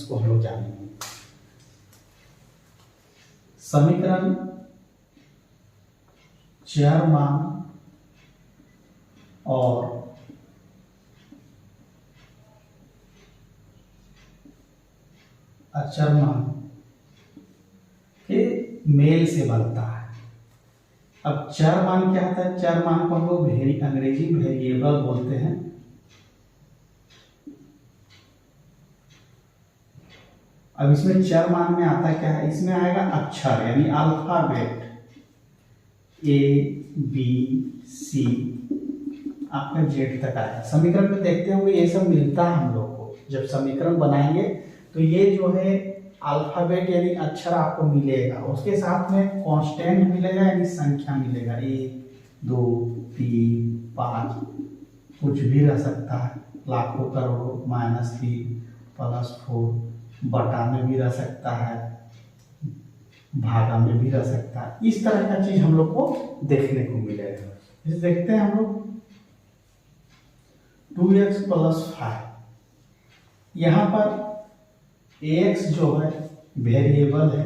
इसको हम लोग जानेंगे। समीकरण चर मान और अचर मान के मेल से बनता है। अब चर मान क्या होता है? चर मान को हम लोग अंग्रेजी में वेरिएबल बोलते हैं। अब इसमें चर मान में आता क्या है? इसमें आएगा अक्षर यानी अल्फाबेट ए बी सी आपका जेड तक आएगा। समीकरण में देखते होंगे ये सब मिलता है हम लोग को। जब समीकरण बनाएंगे तो ये जो है अल्फाबेट यानी अक्षर आपको मिलेगा, उसके साथ में कांस्टेंट मिलेगा यानी संख्या मिलेगा। 1 2 3 5 कुछ भी रह सकता है, लाखों करोड़ों, -3 +4 बटा में भी रह सकता है, भागा में भी रह सकता है। इस तरह का चीज हम लोग को देखने को मिलेगा। जैसे देखते हैं हम लोग 2x + 5, यहाँ पर ax जो है वेरिएबल है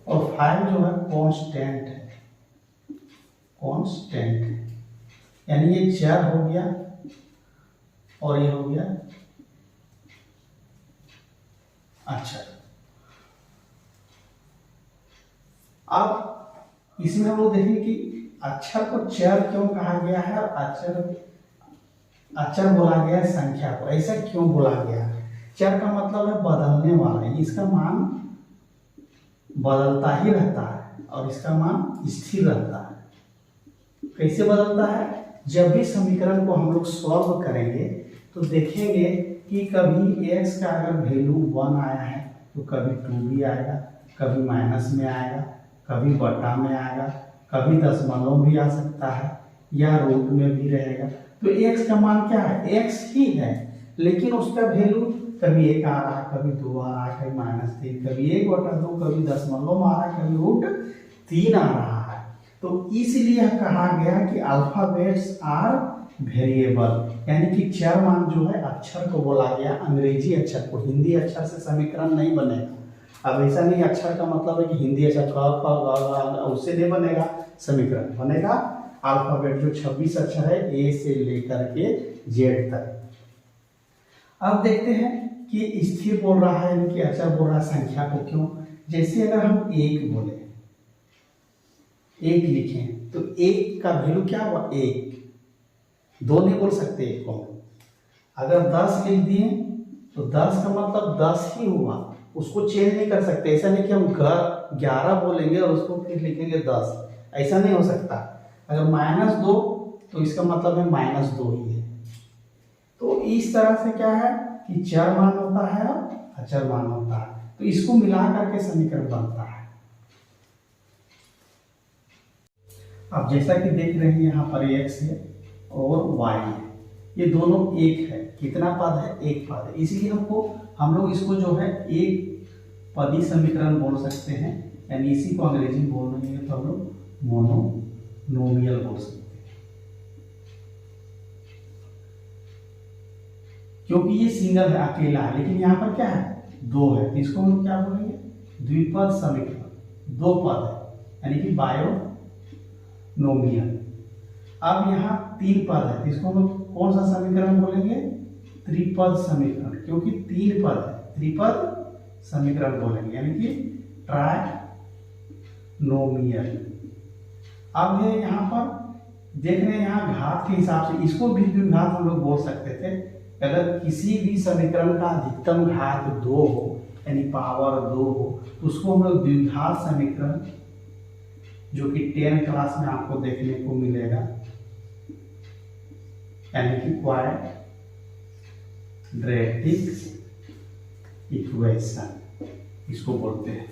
और 5 जो है कांस्टेंट है, कांस्टेंट है यानी ये चर हो गया और ये हो गया अक्षर। अब इसमें हम लोग देखेंगे कि अक्षर को चर क्यों कहा गया है और अक्षर बोला गया है संख्या को। ऐसा क्यों बोला गया है? चर का मतलब है बदलने वाला, इसका मान बदलता ही रहता है और इसका मान स्थिर रहता है। कैसे बदलता है? जब भी समीकरण को हम लोग सॉल्व करेंगे तो देखेंगे कि कभी x का अगर वैल्यू 1 आया है तो कभी 2 भी आएगा, कभी माइनस में आएगा, कभी बटा में आएगा, कभी दशमलव भी आ सकता है या रूट में भी रहेगा। तो x का मान क्या है? x ही है, लेकिन उसका वैल्यू कभी 1 आ रहा है, कभी 2 आ रहा है, कभी -3, कभी 1/2, कभी दशमलव आ रहा है, कभी √3 आ रहा है। तो इसलिए कहा गया कि अल्फाबेट्स आर वेरिएबल यानी कि चर मान जो है अक्षर को बोला गया, अंग्रेजी अक्षर को। हिंदी अक्षर से समीकरण नहीं बनेगा। अब ऐसा नहीं अक्षर का मतलब है कि हिंदी अक्षर क ख ग उससे नहीं बनेगा समीकरण, बनेगा अल्फाबेट जो 26 अक्षर है ए से लेकर के जेड तक। अब देखते हैं कि स्थिर बोल रहा है यानी कि अक्षर बोल रहा है संख्या को क्यों। जैसे अगर हम 1 बोले, 1 लिखें तो 1 का वैल्यू क्या हुआ? 1। 2 नहीं बोल सकते 1 को। अगर 10 लिख दिए तो 10 का मतलब 10 ही हुआ, उसको चेंज नहीं कर सकते। ऐसा नहीं कि हम 11 बोलेंगे और उसको फिर लिखेंगे 10, ऐसा नहीं हो सकता। अगर -2 तो इसका मतलब है -2 ही है। तो इस तरह से क्या है कि चर मान होता है और अचर मान होता है, तो इसको मिला करके समीकरण बनता है। अब जैसा कि देख रहे हैं यहाँ पर x है और y है, ये दोनों एक है। कितना पद है? एक पद है। इसीलिए हम लोग इसको जो है एक पदी समीकरण बोल सकते हैं, यानी इसी को अंग्रेजी में बोलेंगे तो हम लोग मोनोनोमियल बोल सकते हैं। क्योंकि ये सिंगल है, अकेला है, लेकिन यहाँ पर क्या है? 2 है, तो इसको हम क्या बोलेंगे? द्विपद समीकरण। 2 पद है यानी कि बायोनोमियल। अब यहाँ 3 पद है, तो इसको हम कौन सा समीकरण बोलेंगे? त्रिपद समीकरण, क्योंकि 3 पद है, त्रिपद समीकरण बोलेंगे यानी कि ट्राइनोमियल। अब ये यहाँ पर देख रहे हैं, यहाँ घात के हिसाब से इसको भी द्विघात हम लोग बोल सकते थे। अगर किसी भी समीकरण का अधिकतम घात 2 हो यानी पावर 2 हो तो उसको हम लोग द्विघात समीकरण, जो कि 10 क्लास में आपको देखने को मिलेगा, यानी कि क्वाड्रेटिक इक्वेशन इसको बोलते हैं।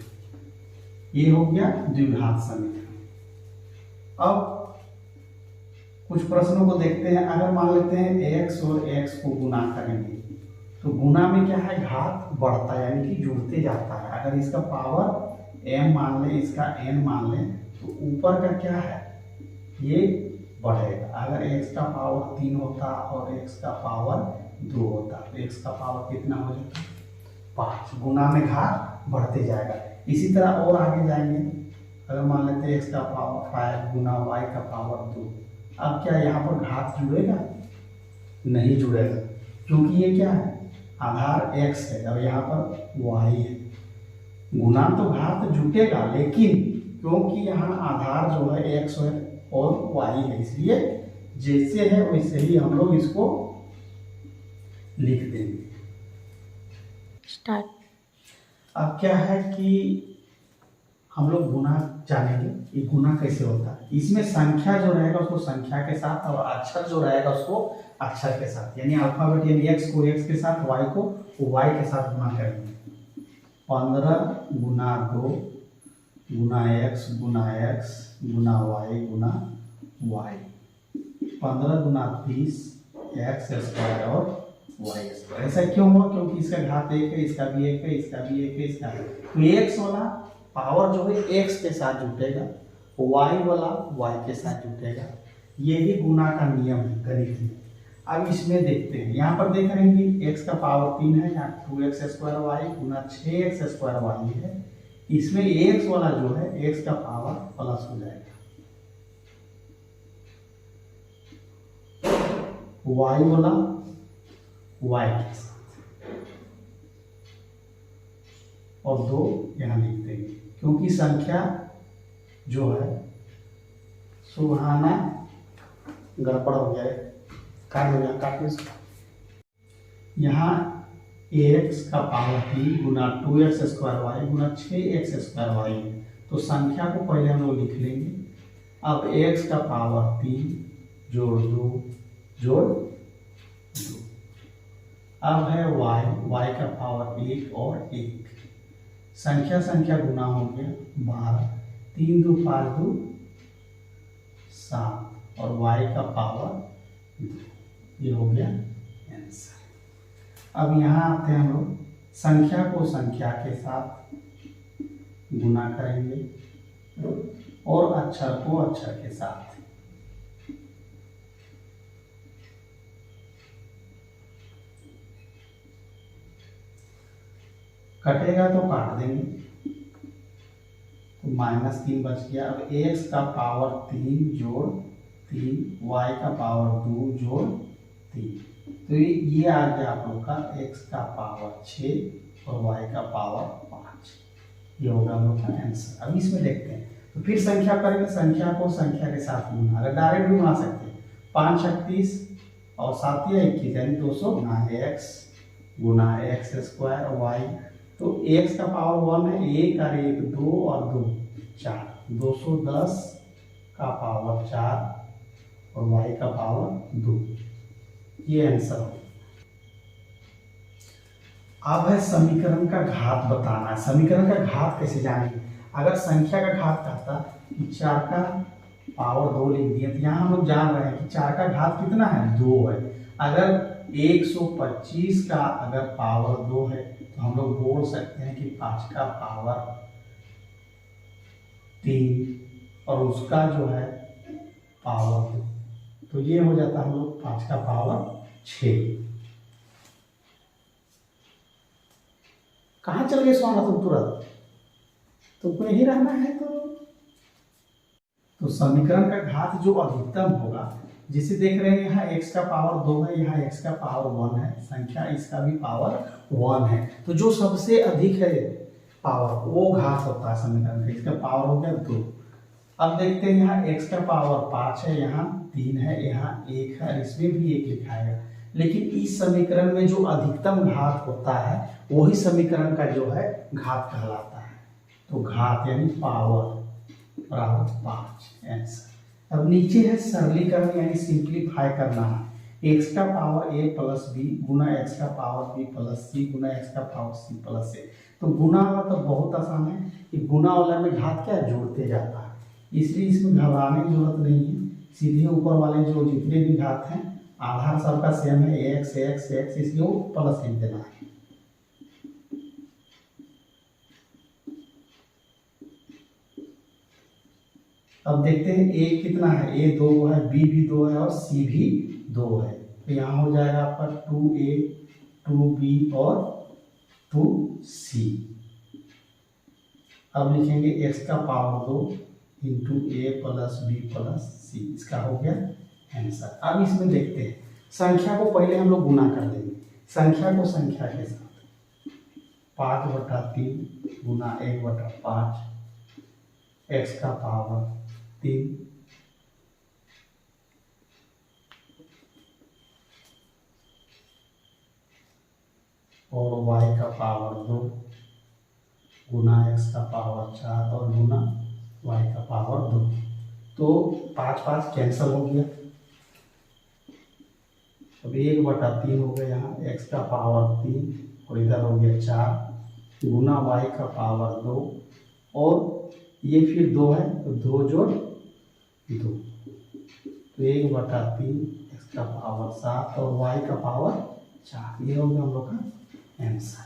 ये हो गया द्विघात समीकरण। अब कुछ प्रश्नों को देखते हैं। अगर मान लेते हैं x और x को गुना करेंगे तो गुना में क्या है? घात बढ़ता है यानी कि जुड़ते जाता है। अगर इसका पावर m मान लें, इसका n मान लें, तो ऊपर का क्या है? ये बढ़ेगा। अगर x का पावर 3 होता और x का पावर 2 होता है। तो x का पावर कितना हो जाता है 5, गुना में घात बढ़ते जाएगा। इसी तरह और आगे जाएंगे, अगर मान लेते हैं x का पावर 5 गुना y का पावर 2। अब क्या यहाँ पर घात जुड़ेगा? नहीं जुड़ेगा, क्योंकि ये क्या है आधार x है, अब यहाँ पर y है। गुना तो घात जुटेगा, लेकिन क्योंकि यहाँ आधार जो है x है और y है, इसलिए जैसे है वैसे ही हम लोग इसको लिख देंगे। स्टार्ट। अब क्या है कि हम लोग गुना जानेंगे, ये गुना कैसे होता है। इसमें संख्या जो रहेगा उसको संख्या के साथ और अक्षर जो रहेगा उसको अक्षर के साथ, यानी अल्फाबेट यानी x को x के साथ, y को y के साथ गुना करेंगे। 15 गुना 2 गुना x गुना x गुना y गुना y। 15 गुना 30 x स्क्वायर और y स्क्वायर। ऐसा क्यों हुआ? क्योंकि इसका घात 1 है, इसका भी 1 है, इसका भी 1 है, इसका भी। तो x वाला पावर जो है x के साथ जुटेगा, y वाला y के साथ जुटेगा। यही गुना का नियम है गणित में। अब इसमें देखते हैं, यहाँ पर देख रहे हैं कि x का पावर 3 है, यहाँ 2x स्क्वायर y गुना 6x स्क्वायर y है। इसमें x वाला जो है x का पावर प्लस हो जाएगा, y वाला y के साथ, और 2 यहाँ लिख देंगे, क्योंकि संख्या जो है सुहाना गड़बड़ हो गया है, काट हो गया, काटने से यहाँ x का पावर 3 गुना 2x स्क्वायर वाई गुना 6x स्क्वायर वाई है। तो संख्या को पहले हम लोग लिख लेंगे। अब x का पावर 3 जोड़ 2 जोड़ 2। अब है y का पावर 1 और 1। संख्या संख्या गुना हो गया 12, 3 2 5 2 7 और y का पावर 2। ये हो गया आंसर। अब यहाँ आते हैं हम लोग, संख्या को संख्या के साथ गुना करेंगे और अक्षर को अक्षर के साथ। कटेगा तो काट देंगे, तो -3 बच गया। अब x का पावर 3 जोड़ 3 y का पावर 2 जोड़ 3। तो ये आ गया आप लोग का x का पावर 6 और y का पावर 5। ये होगा हम लोग का आंसर। अब इसमें देखते हैं, तो फिर संख्या करेंगे, संख्या को संख्या के साथ गुना, अगर डायरेक्ट भी बना सकते हैं 5 36 और 7 या 21 यानी 200 गुना x स्क्वायर y। तो x का पावर 1 है, 1 और 1 2 और 2 4, 210 का पावर 4 और y का पावर 2। ये आंसर हो। अब है समीकरण का घात बताना है। समीकरण का घात कैसे जानेंगे? अगर संख्या का घात कहता कि 4 का पावर 2 लिख दिया, तो यहाँ हम लोग जान रहे हैं कि 4 का घात कितना है 2 है। अगर 125 का अगर पावर 2 है तो हम लोग बोल सकते हैं कि 5 का पावर 3 और उसका जो है पावर 2। तो ये हो जाता है हम लोग 5 का पावर 6। कहाँ चल गए सोना तुम तुरंत? तुमको यही रहना है। तो समीकरण का घात जो अधिकतम होगा, जिसे देख रहे हैं यहाँ x का पावर 2 है, यहाँ x का पावर 1 है, संख्या इसका भी पावर 1 है। तो जो सबसे अधिक है पावर वो घात होता है समीकरण का। इसका पावर हो गया 2। अब देखते हैं यहाँ x का पावर 5 है, यहाँ 3 है, यहाँ 1 है, इसमें भी 1 लिखा है। लेकिन इस समीकरण में जो अधिकतम घात होता है वही समीकरण का जो है घात कहलाता है। तो घात यानी पावर बराबर 5 आंसर। अब नीचे है सरलीकरण यानी सिंप्लीफाई करना है। x का power a plus b Guna x का पावर b प्लस c गुना x का पावर c प्लस a। तो गुना वाला तो बहुत आसान है, कि गुना वाला में घात क्या जोड़ते जाता है, इसलिए इसमें घबराने की जरूरत नहीं है। सीधे ऊपर वाले जो जितने भी घात हैं आधार सबका सेम है, x x x, इसलिए वो प्लस लिख देना है। अब देखते हैं a कितना है, a 2 है, b भी 2 है और c भी 2 है। तो यहाँ हो जाएगा आपका 2a 2b और 2c। अब लिखेंगे x का पावर 2 इंटू ए प्लस बी प्लस सी। इसका हो गया आंसर। अब इसमें देखते हैं, संख्या को पहले हम लोग गुना कर देंगे, संख्या को संख्या के साथ 5/3 गुना 1/5 x का पावर 3 और y का पावर 2 गुना x का पावर 4 और गुना y का पावर 2। तो 5 कैंसिल हो गया। अब 1/3 हो गया, यहाँ x का पावर 3 और इधर हो गया 4 गुना y का पावर 2 और ये फिर 2 है तो 2 जोड़ 2 तो 1/3 x का पावर 7 और y का पावर 4। ये हो गया हम लोग का आंसर।